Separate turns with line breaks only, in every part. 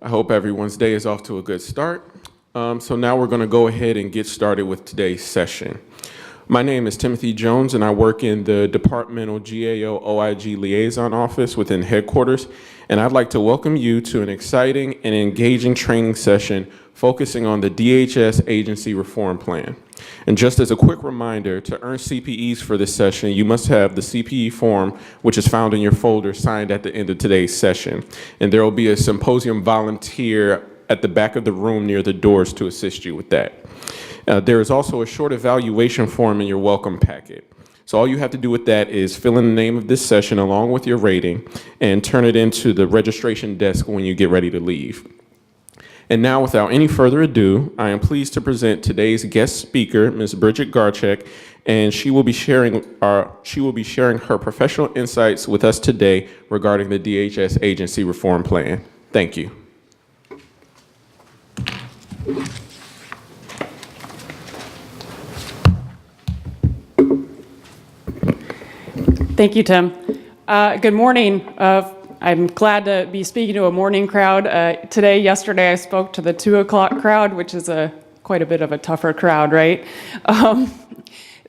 I hope everyone's day is off to a good start. So now we're going to go ahead and get started with today's session. My name is Timothy Jones, and I work in the Departmental GAO OIG Liaison Office within headquarters, and I'd like to welcome you to an exciting and engaging training session focusing on the DHS Agency Reform Plan. And just as a quick reminder, to earn CPEs for this session, you must have the CPE form, which is found in your folder, signed at the end of today's session. And there will be a symposium volunteer at the back of the room near the doors to assist you with that. There is also a short evaluation form in your welcome packet. So all you have to do with that is fill in the name of this session along with your rating and turn it into the registration desk when you get ready to leave. And now, without any further ado, I am pleased to present today's guest speaker, Ms. Bridget Garchek, and she will be sharing her professional insights with us today regarding the DHS Agency Reform Plan. Thank you.
Thank you, Tim. Good morning. I'm glad to be speaking to a morning crowd. Yesterday I spoke to the 2 o'clock crowd, which is quite a bit of a tougher crowd, right?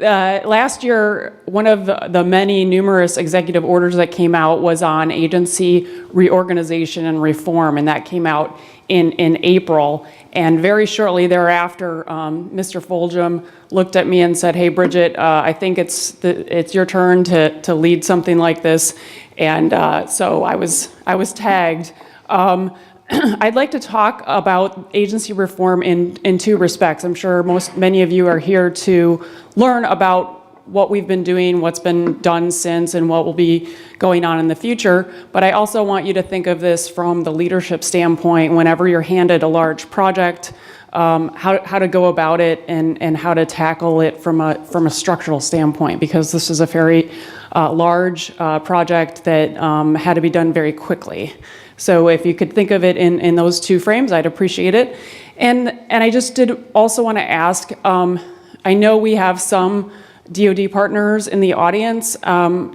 Last year, one of the many numerous executive orders that came out was on agency reorganization and reform, and that came out in April. And very shortly thereafter, Mr. Fulgham looked at me and said, "Hey, Bridget, I think it's your turn to lead something like this." And so I was tagged. I'd like to talk about agency reform in two respects. I'm sure many of you are here to learn about what we've been doing, what's been done since, and what will be going on in the future. But I also want you to think of this from the leadership standpoint whenever you're handed a large project, how to go about it and how to tackle it from a structural standpoint, because this is a very large project that had to be done very quickly. So if you could think of it in those two frames, I'd appreciate it. And I just did also want to ask, I know we have some DoD partners in the audience.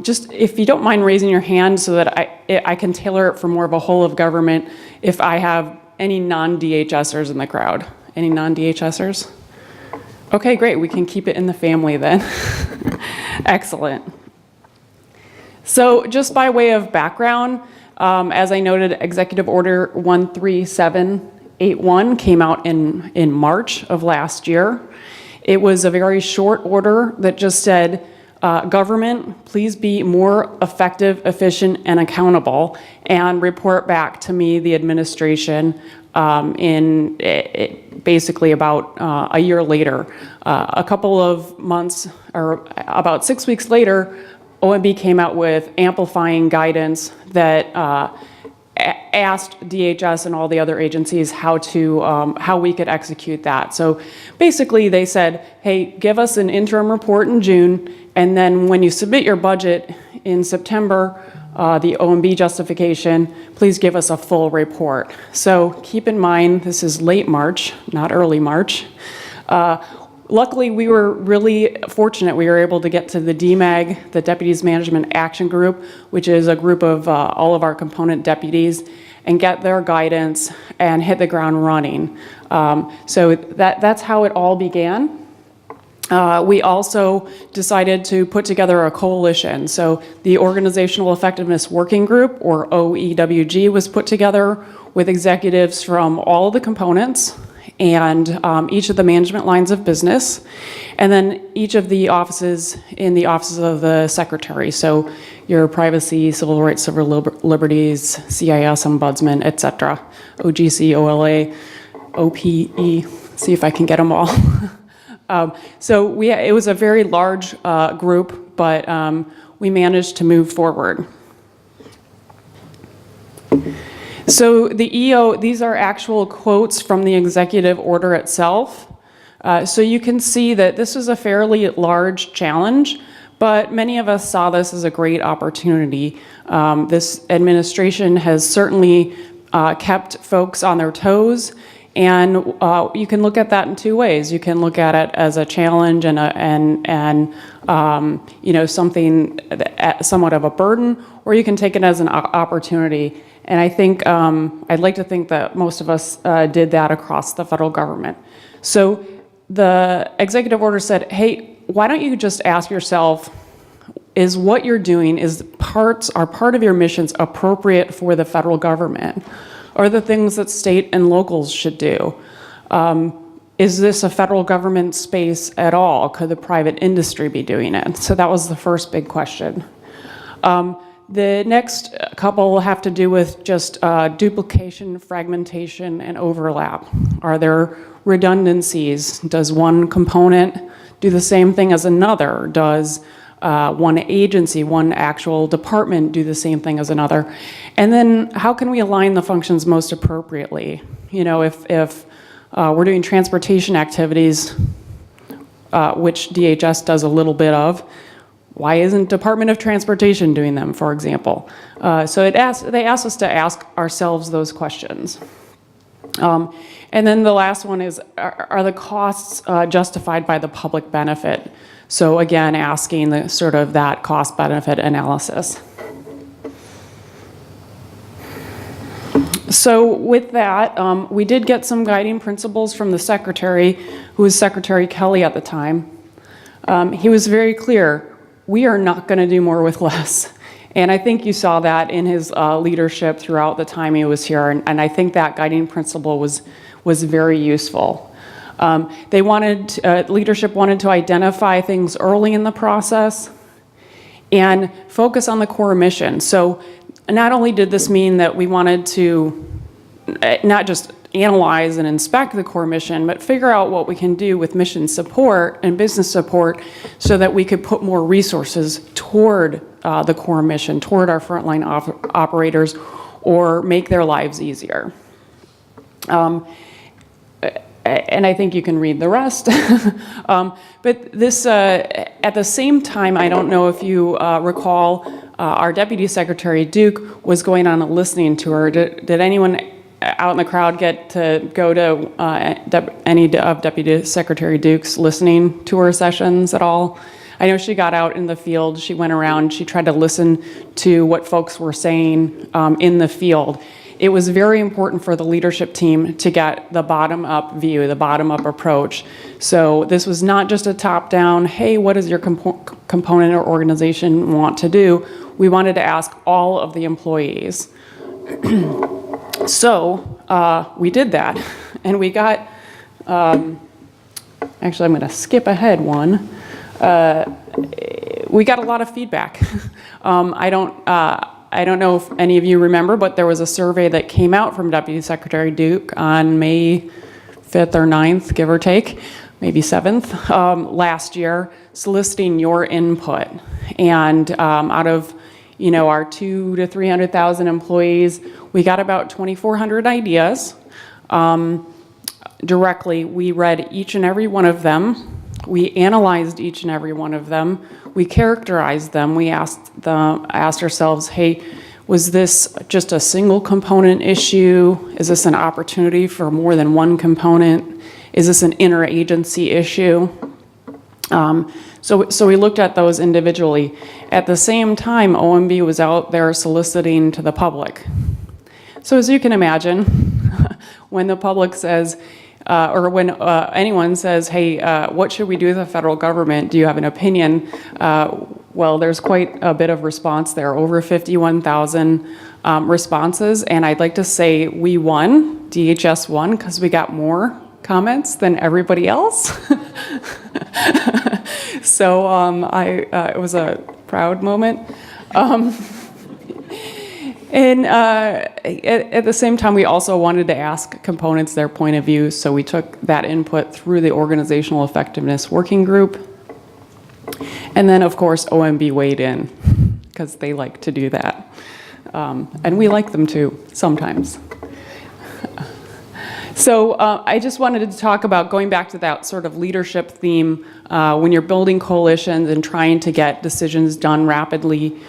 Just if you don't mind raising your hand so that I can tailor it for more of a whole of government if I have any non-DHSers in the crowd. Any non-DHSers? Okay, great. We can keep it in the family then. Excellent. So just by way of background, as I noted, Executive Order 13781 came out in March of last year. It was a very short order that just said, government, please be more effective, efficient, and accountable, and report back to me, the administration, basically about a year later. A couple of months, or about 6 weeks later, OMB came out with amplifying guidance that asked DHS and all the other agencies how we could execute that. So basically they said, hey, give us an interim report in June, and then when you submit your budget in September, the OMB justification, please give us a full report. So keep in mind, this is late March, not early March. Luckily, we were really fortunate. We were able to get to the DMAG, the Deputies Management Action Group, which is a group of all of our component deputies, and get their guidance and hit the ground running. So that's how it all began. We also decided to put together a coalition. So the Organizational Effectiveness Working Group, or OEWG, was put together with executives from all of the components and each of the management lines of business, and then each of the offices in the offices of the secretary. So your privacy, civil rights, civil liberties, CIS, ombudsman, etc., OGC, OLA, OPE, see if I can get them all. So it was a very large group, but we managed to move forward. So the EO, these are actual quotes from the executive order itself. So you can see that this is a fairly large challenge, but many of us saw this as a great opportunity. This administration has certainly kept folks on their toes, and you can look at that in two ways. You can look at it as a challenge and something somewhat of a burden, or you can take it as an opportunity. And I think, I'd like to think that most of us did that across the federal government. So the executive order said, hey, why don't you just ask yourself, is what you're doing, are part of your missions appropriate for the federal government? Or the things that state and locals should do? Is this a federal government space at all? Could the private industry be doing it? So that was the first big question. The next couple have to do with just duplication, fragmentation, and overlap. Are there redundancies? Does one component do the same thing as another? Does one agency, one actual department do the same thing as another? And then how can we align the functions most appropriately? You know, if we're doing transportation activities, which DHS does a little bit of, why isn't Department of Transportation doing them, for example? So they asked us to ask ourselves those questions. And then the last one is, are the costs justified by the public benefit? So again, asking the sort of that cost-benefit analysis. So with that, we did get some guiding principles from the secretary, who was Secretary Kelly at the time. He was very clear, we are not going to do more with less. And I think you saw that in his leadership throughout the time he was here, and I think that guiding principle was very useful. Leadership wanted to identify things early in the process and focus on the core mission. So not only did this mean that we wanted to not just analyze and inspect the core mission, but figure out what we can do with mission support and business support so that we could put more resources toward the core mission, toward our frontline operators, or make their lives easier. And I think you can read the rest. But this, at the same time, I don't know if you recall, our Deputy Secretary Duke was going on a listening tour. Did anyone out in the crowd get to go to any of Deputy Secretary Duke's listening tour sessions at all? I know she got out in the field, she went around, she tried to listen to what folks were saying in the field. It was very important for the leadership team to get the bottom-up view, the bottom-up approach. So this was not just a top-down, hey, what does your component or organization want to do? We wanted to ask all of the employees. So we did that, and we got, actually I'm gonna skip ahead one. We got a lot of feedback. I don't know if any of you remember, but there was a survey that came out from Deputy Secretary Duke on May 5th or 9th, give or take, maybe 7th, last year, soliciting your input. And out of our 200,000 to 300,000 employees, we got about 2,400 ideas. Directly, we read each and every one of them. We analyzed each and every one of them. We characterized them. We asked ourselves, hey, was this just a single component issue? Is this an opportunity for more than one component? Is this an interagency issue? So we looked at those individually. At the same time, OMB was out there soliciting to the public. So as you can imagine, when the public says, or when anyone says, hey, what should we do with the federal government? Do you have an opinion? Well, there's quite a bit of response there, over 51,000 responses. And I'd like to say we won, DHS won, because we got more comments than everybody else. So it was a proud moment. And at the same time, we also wanted to ask components their point of view, so we took that input through the Organizational Effectiveness Working Group. And then, of course, OMB weighed in, because they like to do that. And we like them too, sometimes. So I just wanted to talk about going back to that sort of leadership theme. When you're building coalitions and trying to get decisions done rapidly,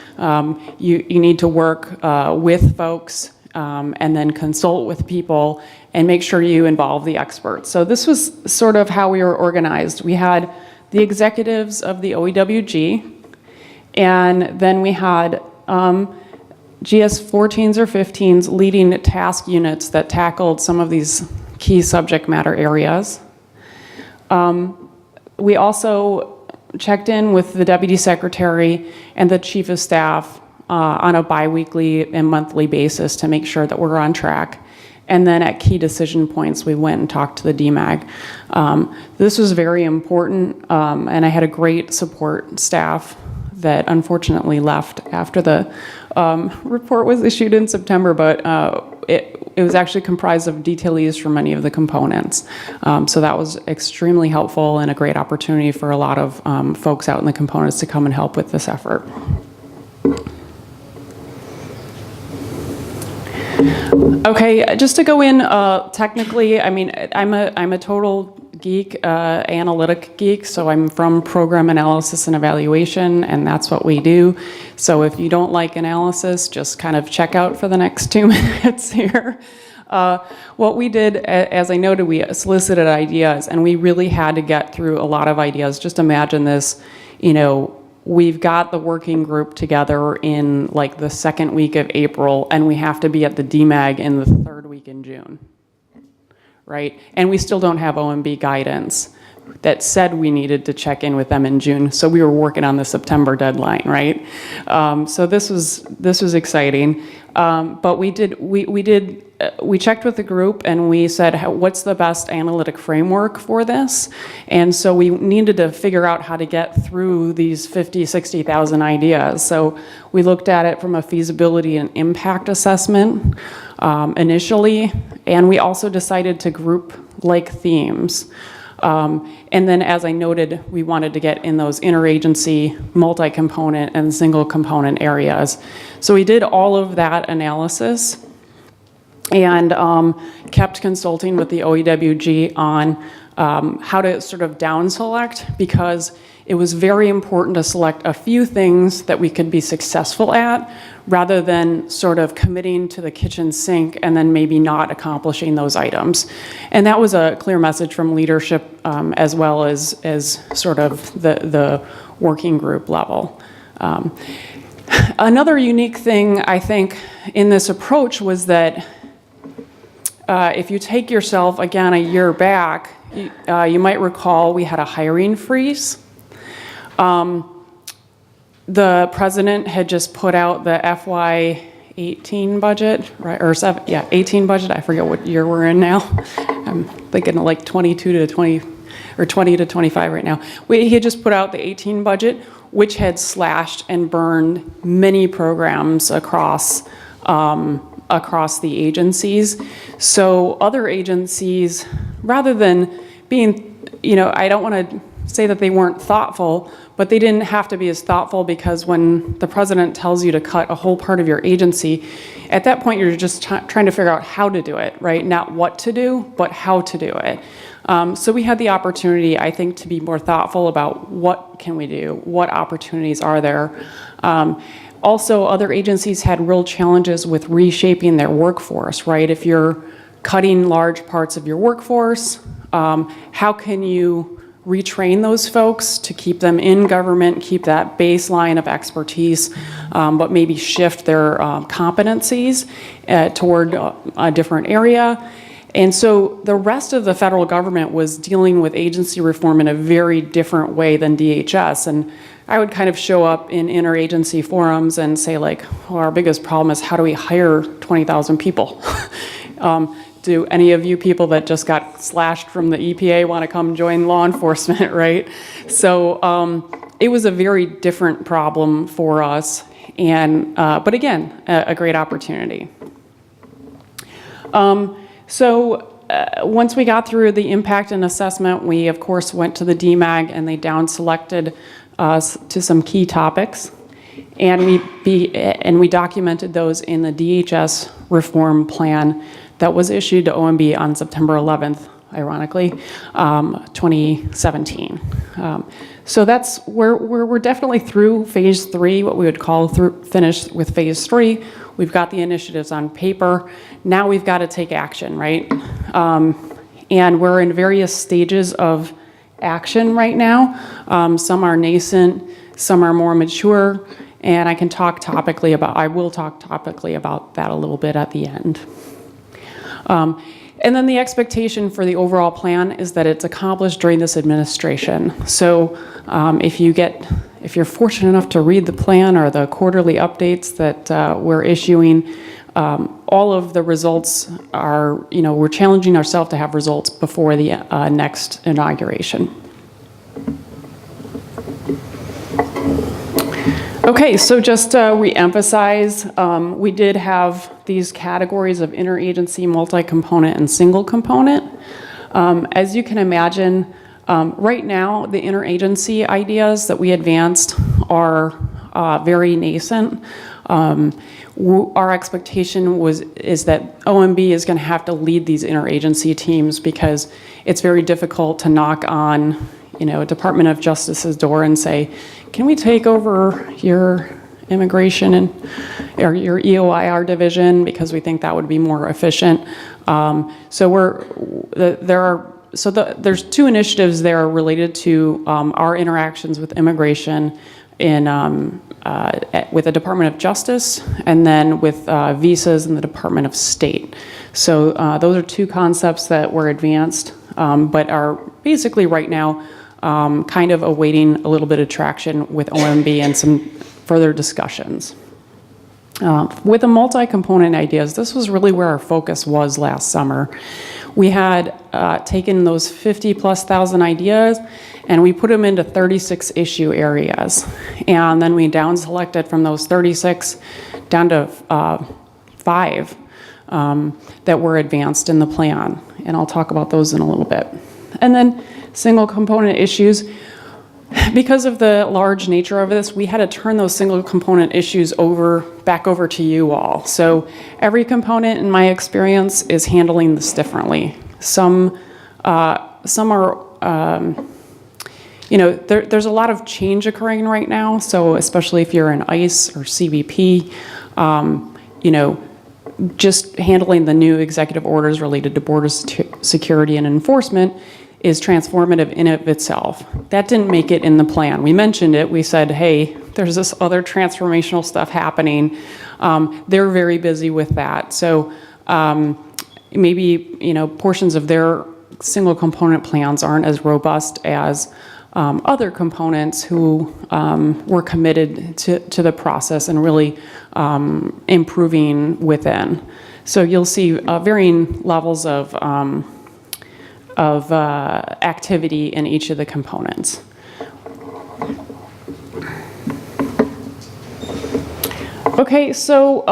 you need to work with folks and then consult with people and make sure you involve the experts. So this was sort of how we were organized. We had the executives of the OEWG, and then we had GS 14s or 15s leading task units that tackled some of these key subject matter areas. We also checked in with the Deputy Secretary and the Chief of Staff on a biweekly and monthly basis to make sure that we're on track. And then at key decision points, we went and talked to the DMAG. This was very important, and I had a great support staff that unfortunately left after the report was issued in September, but it was actually comprised of detailees for many of the components. So that was extremely helpful and a great opportunity for a lot of folks out in the components to come and help with this effort. Okay, just to go in technically, I mean, I'm a total geek, analytic geek, so I'm from program analysis and evaluation, and that's what we do. So if you don't like analysis, just kind of check out for the next 2 minutes here. What we did, as I noted, we solicited ideas, and we really had to get through a lot of ideas. Just imagine this, you know, we've got the working group together in like the second week of April, and we have to be at the DMAG in the third week in June, right? And we still don't have OMB guidance that said we needed to check in with them in June. So we were working on the September deadline, right? So this was exciting. But we checked with the group and we said, what's the best analytic framework for this? And so we needed to figure out how to get through these 50, 60,000 ideas. So we looked at it from a feasibility and impact assessment initially, and we also decided to group like themes. And then, as I noted, we wanted to get in those interagency, multi-component, and single-component areas. So we did all of that analysis and kept consulting with the OEWG on how to sort of down-select, because it was very important to select a few things that we could be successful at, rather than sort of committing to the kitchen sink and then maybe not accomplishing those items. And that was a clear message from leadership as well as sort of the working group level. Another unique thing, I think, in this approach was that if you take yourself, again, a year back, you might recall we had a hiring freeze. The president had just put out the FY18 budget, right? Or 18 budget. I forget what year we're in now. I'm thinking of like 22 to 20, or 20 to 25 right now. He had just put out the 18 budget, which had slashed and burned many programs across the agencies. So other agencies, rather than being, you know, I don't want to say that they weren't thoughtful, but they didn't have to be as thoughtful, because when the president tells you to cut a whole part of your agency, at that point you're just trying to figure out how to do it, right? Not what to do, but how to do it. So we had the opportunity, I think, to be more thoughtful about what can we do, what opportunities are there. Also, other agencies had real challenges with reshaping their workforce, right? If you're cutting large parts of your workforce, how can you retrain those folks to keep them in government, keep that baseline of expertise, but maybe shift their competencies toward a different area. And so the rest of the federal government was dealing with agency reform in a very different way than DHS. And I would kind of show up in interagency forums and say, like, well, our biggest problem is how do we hire 20,000 people? Do any of you people that just got slashed from the EPA want to come join law enforcement, right? So it was a very different problem for us, and but again, a great opportunity. Once we got through the impact and assessment, we of course went to the DMAG, and they down-selected us to some key topics, and we documented those in the DHS reform plan that was issued to OMB on September 11th, ironically, 2017. So that's we're definitely through phase 3, what we would call finished with phase 3. We've got the initiatives on paper. Now we've got to take action, right? And we're in various stages of action right now. Some are nascent, some are more mature, and I will talk topically about that a little bit at the end. And then the expectation for the overall plan is that it's accomplished during this administration. So if you're fortunate enough to read the plan or the quarterly updates that we're issuing, all of the results are, we're challenging ourselves to have results before the next inauguration. Okay, so just to re-emphasize, we did have these categories of interagency, multi-component, and single component. As you can imagine, right now, the interagency ideas that we advanced are very nascent. Our expectation is that OMB is going to have to lead these interagency teams because it's very difficult to knock on, Department of Justice's door and say, can we take over your immigration or your EOIR division because we think that would be more efficient. There's two initiatives there related to our interactions with immigration with the Department of Justice and then with visas in the Department of State. So those are two concepts that were advanced, but are basically right now kind of awaiting a little bit of traction with OMB and some further discussions. With the multi-component ideas, this was really where our focus was last summer. We had taken those 50,000+ ideas and we put them into 36 issue areas. And then we down selected from those 36 down to 5 that were advanced in the plan. And I'll talk about those in a little bit. And then single component issues. Because of the large nature of this, we had to turn those single component issues back over to you all. So every component, in my experience, is handling this differently. Some are, there's a lot of change occurring right now. So especially if you're in ICE or CBP, just handling the new executive orders related to border security and enforcement is transformative in of itself. That didn't make it in the plan. We mentioned it. We said, hey, there's this other transformational stuff happening. They're very busy with that. So maybe portions of their single component plans aren't as robust as other components who were committed to the process and really improving within. So you'll see varying levels of activity in each of the components. Okay, so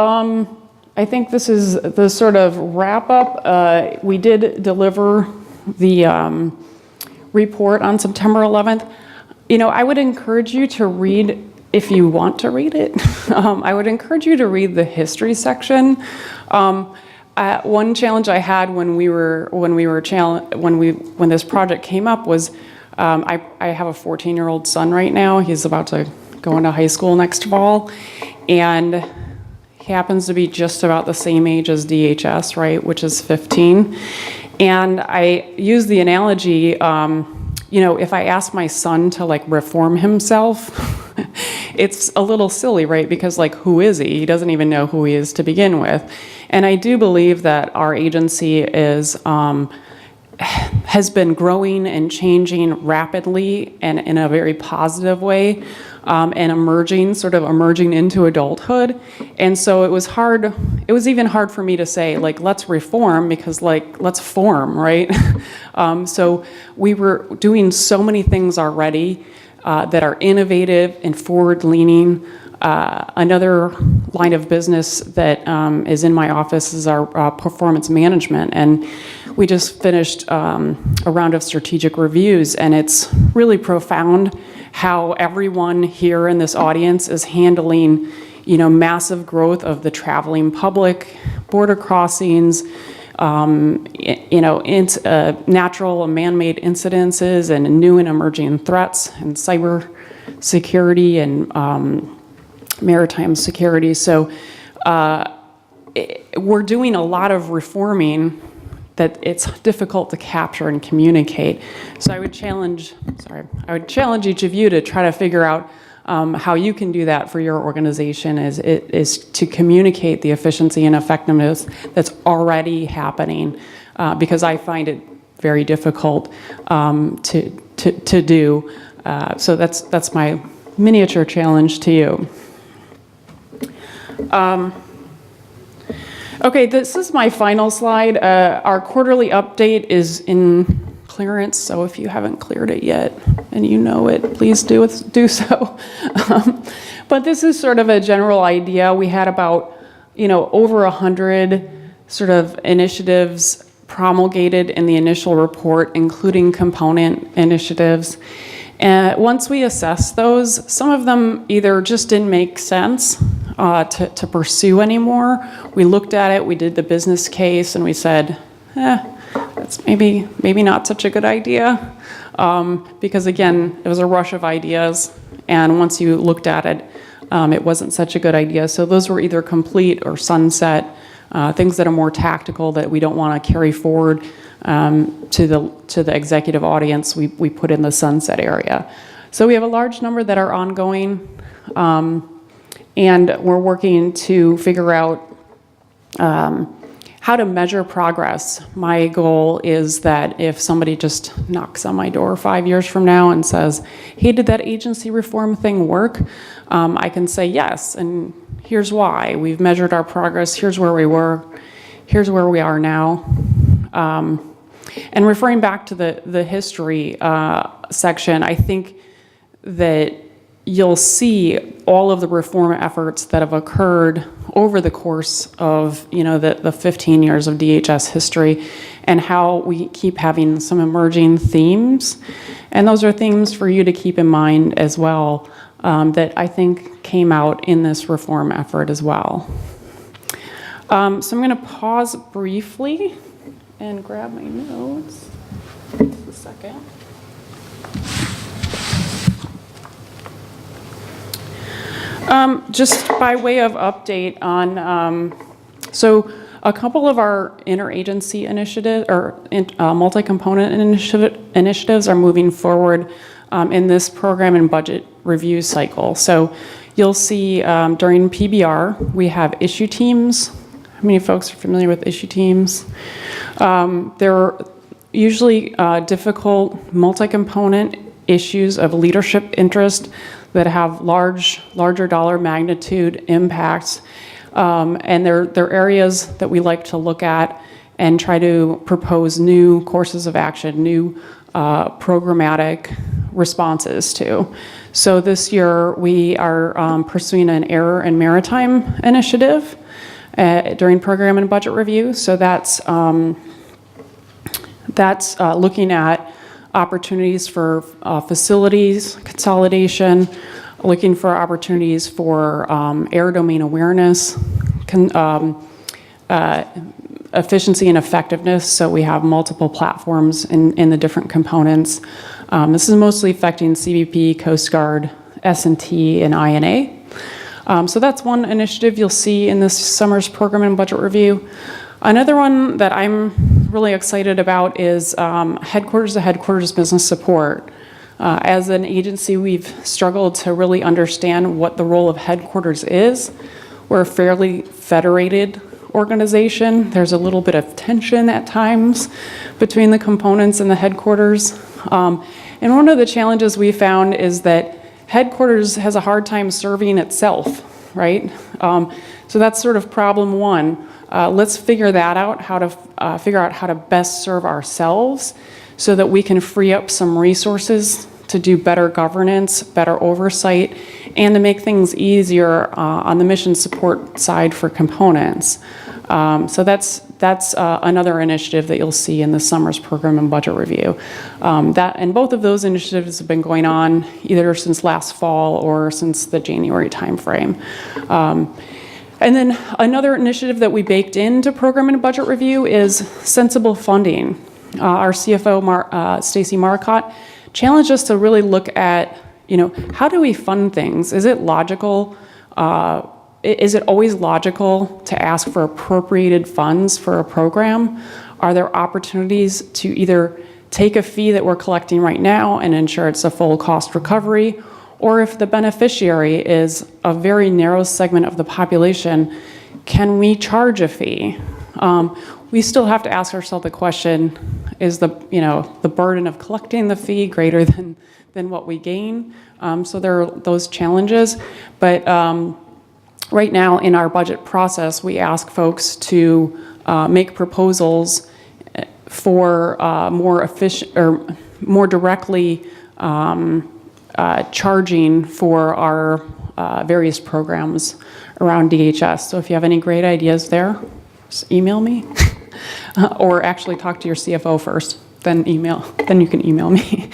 I think this is the sort of wrap up. We did deliver the report on September 11th. I would encourage you to read, if you want to read it, I would encourage you to read the history section. One challenge I had when this project came up was I have a 14-year-old son right now. He's about to go into high school next fall, and he happens to be just about the same age as DHS, right, which is 15. And I use the analogy, if I ask my son to reform himself, it's a little silly, right? Because who is he? He doesn't even know who he is to begin with. And I do believe that our agency has been growing and changing rapidly and in a very positive way, and emerging into adulthood. And so it was even hard for me to say, let's reform, because let's form, right? So we were doing so many things already that are innovative and forward-leaning. Another line of business that is in my office is our performance management, and we just finished a round of strategic reviews, and it's really profound how everyone here in this audience is handling, massive growth of the traveling public, border crossings, natural and man-made incidences, and new and emerging threats, and cyber security and maritime security. So we're doing a lot of reforming that it's difficult to capture and communicate. So I would challenge each of you to try to figure out how you can do that for your organization is to communicate the efficiency and effectiveness that's already happening, because I find it very difficult to do. So that's my miniature challenge to you. Okay, this is my final slide. Our quarterly update is in clearance, so if you haven't cleared it yet and you know it, please do so. But this is sort of a general idea. We had about, over 100 sort of initiatives promulgated in the initial report, including component initiatives. And once we assessed those, some of them either just didn't make sense to pursue anymore. We looked at it, we did the business case, and we said, that's maybe not such a good idea. Because again, it was a rush of ideas, and once you looked at it, it wasn't such a good idea. So those were either complete or sunset, things that are more tactical that we don't want to carry forward to the executive audience. We put in the sunset area. So we have a large number that are ongoing, and we're working to figure out how to measure progress. My goal is that if somebody just knocks on my door 5 years from now and says, hey, did that agency reform thing work? I can say yes, and here's why. We've measured our progress. Here's where we were. Here's where we are now. And referring back to the history section, I think that you'll see all of the reform efforts that have occurred over the course of the 15 years of DHS history, and how we keep having some emerging themes. And those are themes for you to keep in mind as well, that I think came out in this reform effort as well. So I'm going to pause briefly and grab my notes. Just a second. Just by way of update on, so a couple of our interagency initiative or multi-component initiatives are moving forward in this program and budget review cycle. So you'll see during PBR, we have issue teams. How many folks are familiar with issue teams? They're usually difficult multi-component issues of leadership interest that have larger dollar magnitude impacts. And they're areas that we like to look at and try to propose new courses of action, new programmatic responses to. So this year we are pursuing an error and maritime initiative during program and budget review. So that's looking at opportunities for facilities consolidation, looking for opportunities for air domain awareness, efficiency and effectiveness. So we have multiple platforms in the different components. This is mostly affecting CBP, Coast Guard, S&T, and INA. So that's one initiative you'll see in this summer's program and budget review. Another one that I'm really excited about is headquarters to headquarters business support. As an agency, we've struggled to really understand what the role of headquarters is. We're a fairly federated organization. There's a little bit of tension at times between the components and the headquarters. And one of the challenges we found is that headquarters has a hard time serving itself, right? So that's sort of problem one. Let's figure that out, how to best serve ourselves so that we can free up some resources to do better governance, better oversight, and to make things easier on the mission support side for components. So that's another initiative that you'll see in this summer's program and budget review. And both of those initiatives have been going on either since last fall or since the January timeframe. And then another initiative that we baked into program and budget review is sensible funding. Our CFO, Stacy Marcotte, challenged us to really look at, how do we fund things? Is it logical? Is it always logical to ask for appropriated funds for a program? Are there opportunities to either take a fee that we're collecting right now and ensure it's a full cost recovery, or if the beneficiary is a very narrow segment of the population, can we charge a fee? We still have to ask ourselves the question, is the burden of collecting the fee greater than what we gain? So there are those challenges, but right now in our budget process, we ask folks to make proposals for more efficient or more directly charging for our various programs around DHS. So if you have any great ideas there, just email me. Or actually talk to your CFO first, then you can email me.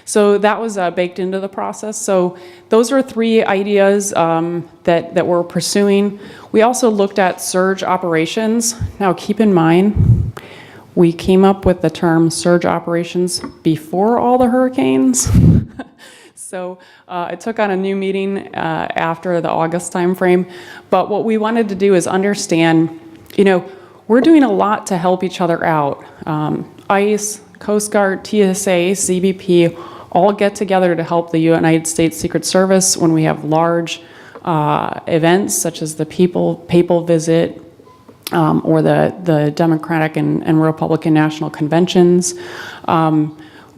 So that was baked into the process. So those are 3 ideas that we're pursuing. We also looked at surge operations. Now keep in mind, we came up with the term surge operations before all the hurricanes. So it took on a new meaning after the August timeframe. But what we wanted to do is understand, we're doing a lot to help each other out. ICE, Coast Guard, TSA, CBP, all get together to help the United States Secret Service when we have large events such as the papal visit or the Democratic and Republican national conventions.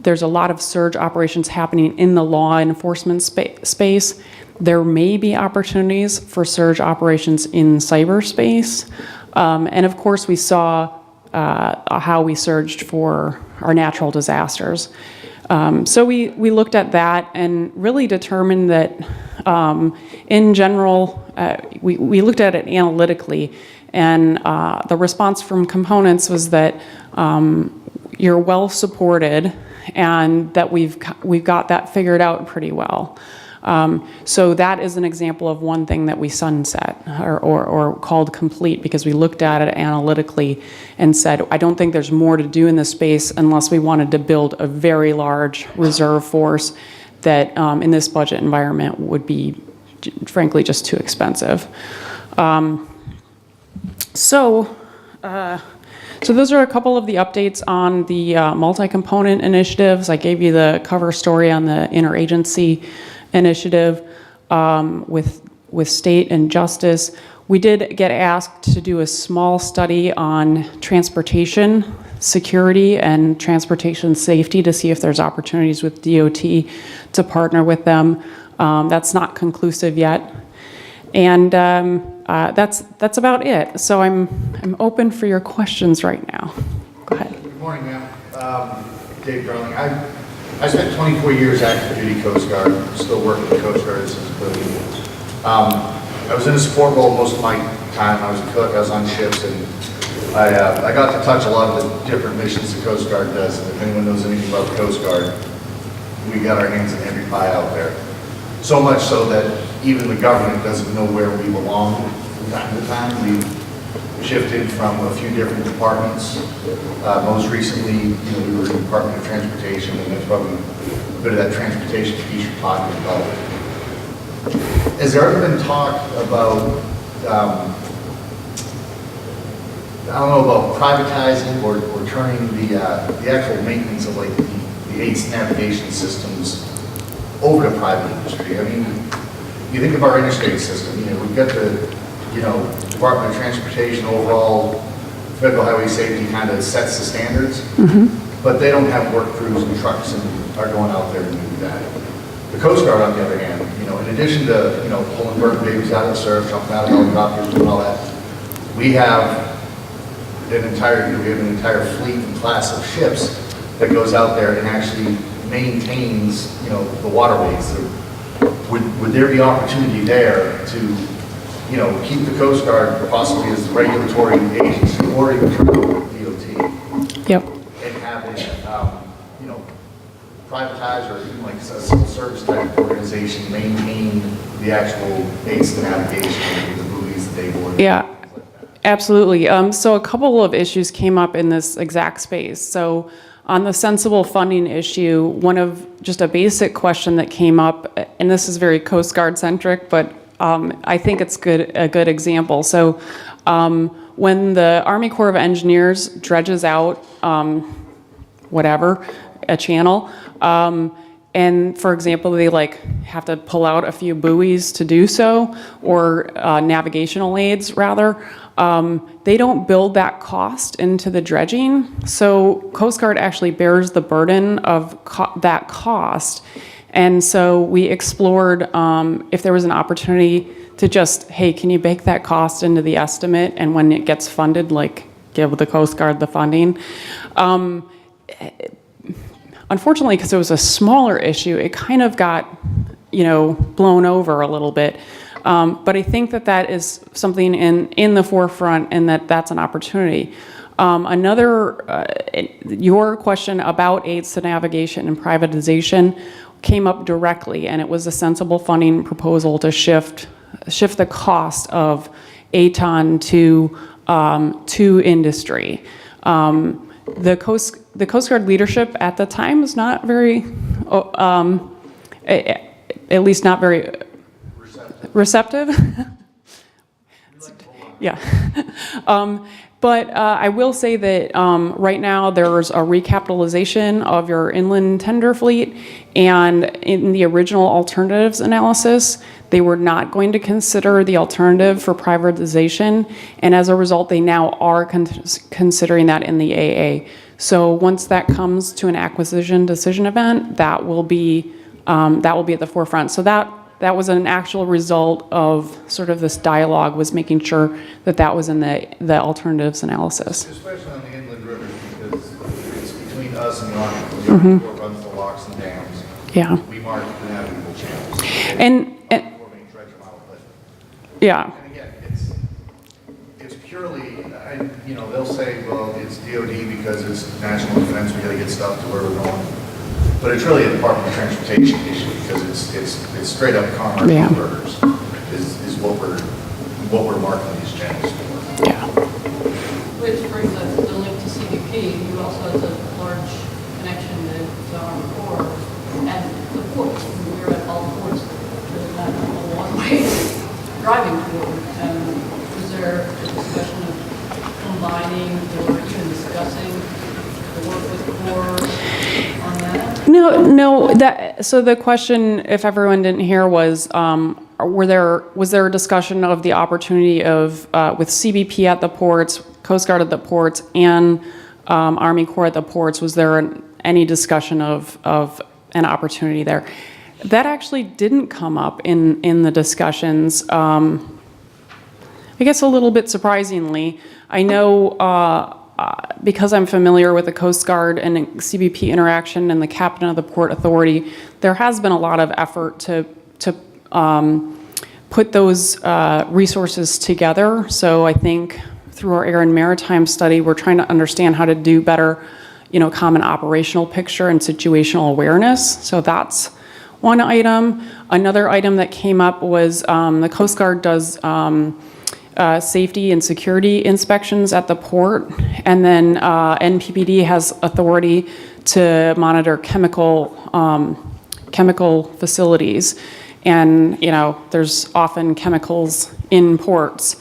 There's a lot of surge operations happening in the law enforcement space. There may be opportunities for surge operations in cyberspace. And of course, we saw how we surged for our natural disasters. So we looked at that and really determined that in general, we looked at it analytically, and the response from components was that you're well supported and that we've got that figured out pretty well. So that is an example of one thing that we sunset or called complete, because we looked at it analytically and said, I don't think there's more to do in this space unless we wanted to build a very large reserve force that in this budget environment would be frankly just too expensive. So those are a couple of the updates on the multi-component initiatives. I gave you the cover story on the interagency initiative with state and justice. We did get asked to do a small study on transportation security and transportation safety to see if there's opportunities with DOT to partner with them. That's not conclusive yet. And that's about it. So I'm open for your questions right now. Go ahead.
Good morning, ma'am. Dave Darling. I spent 24 years active duty Coast Guard, still working with the Coast Guard as a civilian. I was in a support role most of my time. I was a cook, I was on ships, and I got to touch a lot of the different missions the Coast Guard does. And if anyone knows anything about the Coast Guard, we got our hands in every pie out there. So much so that even the government doesn't know where we belong from time to time. We've shifted from a few different departments. Most recently, we were in the Department of Transportation, and that's probably a bit of that transportation piece you're talking about. Has there ever been talk about, I don't know, about privatizing or turning the actual maintenance of like the ACE navigation systems over to private industry? I mean, you think of our interstate system, we've got the, Department of Transportation overall, federal highway safety kind of sets the standards, but they don't have work crews and trucks and are going out there to do that. The Coast Guard, on the other hand, in addition to, pulling bird babies out of the surf, jumping out of helicopters, doing all that, we have an entire fleet and class of ships that goes out there and actually maintains, the waterways. Would there be opportunity there to, keep the Coast Guard possibly as the regulatory agency or even DOT?
Yep.
And have it, privatized or even like a civil service type of organization maintain the actual base navigation, the buoys that they board?
Yeah. Absolutely. So a couple of issues came up in this exact space. So on the sensible funding issue, one of just a basic question that came up, and this is very Coast Guard centric, but I think it's a good example. So when the Army Corps of Engineers dredges out a channel, And for example, they like have to pull out a few buoys to do so, or navigational aids rather. They don't build that cost into the dredging. So Coast Guard actually bears the burden of that cost. And so we explored if there was an opportunity to just, hey, can you bake that cost into the estimate? And when it gets funded, like give the Coast Guard the funding. Unfortunately, because it was a smaller issue, it kind of got, blown over a little bit. But I think that that is something in the forefront, and that's an opportunity. Your question about aids to navigation and privatization came up directly, and it was a sensible funding proposal to shift the cost of ATON to industry. The Coast Guard leadership at the time was not very, at least not very receptive. Yeah. But I will say that right now there's a recapitalization of your inland tender fleet, and in the original alternatives analysis, they were not going to consider the alternative for privatization, and as a result, they now are considering that in the AA. So once that comes to an acquisition decision event, that will be at the forefront. So that was an actual result of sort of this dialogue, was making sure that was in the alternatives analysis.
Especially on the inland rivers, because it's between us and the Army. The Army Corps runs the locks and dams.
Yeah.
We mark the navigable channels.
And yeah.
And again, it's purely, they'll say, well, it's DOD because it's national defense, we gotta get stuff to where we're going. But it's really a Department of Transportation issue, because it's straight up commerce converters is what we're marking these channels for.
Yeah.
Which brings us the link to CBP, who also has a large connection to Army Corps and the ports. We were at all ports, there's not a long way driving toward. Was there a discussion of combining or even discussing the work with Corps on that?
No. So the question, if everyone didn't hear, was was there a discussion of the opportunity of with CBP at the ports, Coast Guard at the ports, and Army Corps at the ports? Was there any discussion of an opportunity there? That actually didn't come up in the discussions. I guess a little bit surprisingly. I know because I'm familiar with the Coast Guard and CBP interaction and the captain of the Port Authority, there has been a lot of effort to put those resources together. So I think through our air and maritime study, we're trying to understand how to do better, common operational picture and situational awareness. So that's one item. Another item that came up was the Coast Guard does safety and security inspections at the port, and then NPPD has authority to monitor chemical facilities, and there's often chemicals in ports.